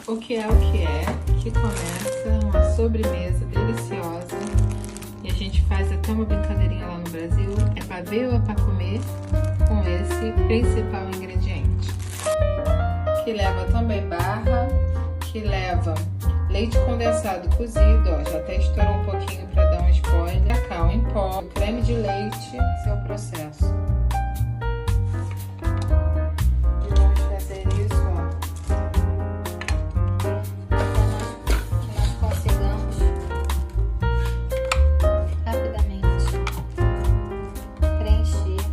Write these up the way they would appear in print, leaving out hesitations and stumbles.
O que é, que começa uma sobremesa deliciosa. E a gente faz até uma brincadeirinha lá no Brasil. É pra ver ou é pra comer com esse principal ingrediente. Que leva também barra, que leva leite condensado cozido, ó, já até estourou um pouquinho para dar um spoiler. Cacau em pó, creme de leite, esse é o processo. E vamos fazer isso, ó. Que nós consigamos rapidamente preencher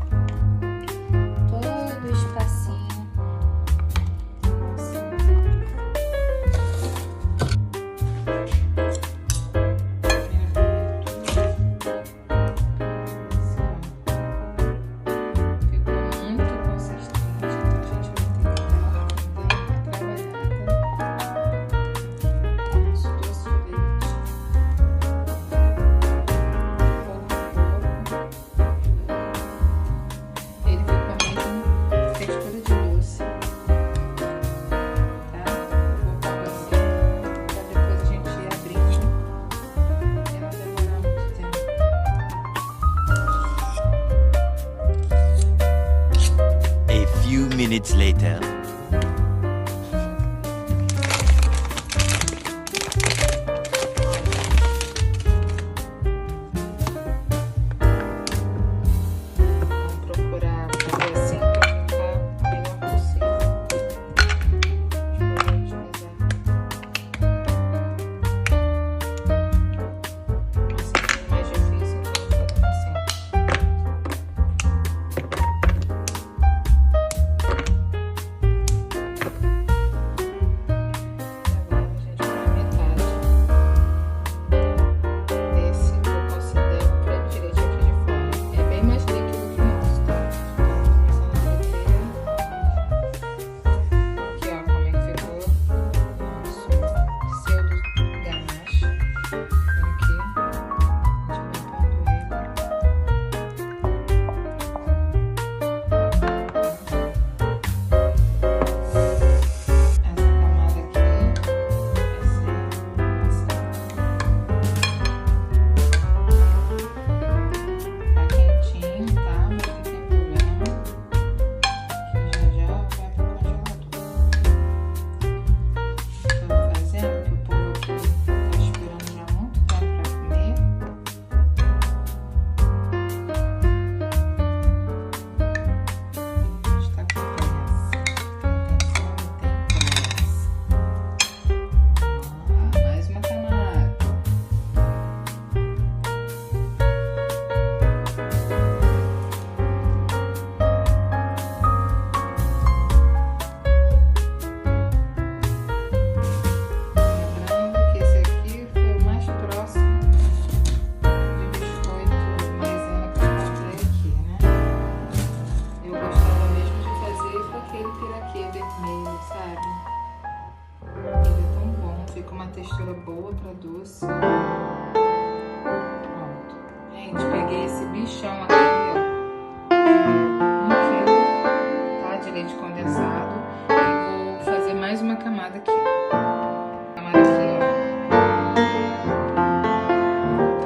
todo o espacinho. Minutes later. Textura boa para doce. Pronto. Gente, peguei esse bichão aqui, ó. 1 quilo, tá? De leite condensado. E vou fazer mais uma camada aqui. Camada aqui, ó.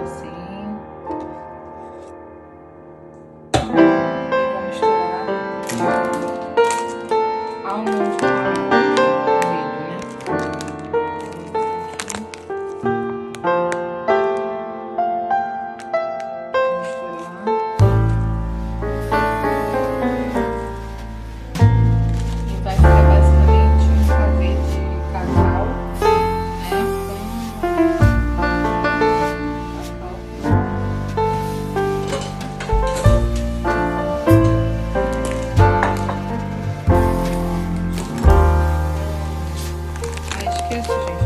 Assim. E vou misturar ao molho. Esqueço, gente.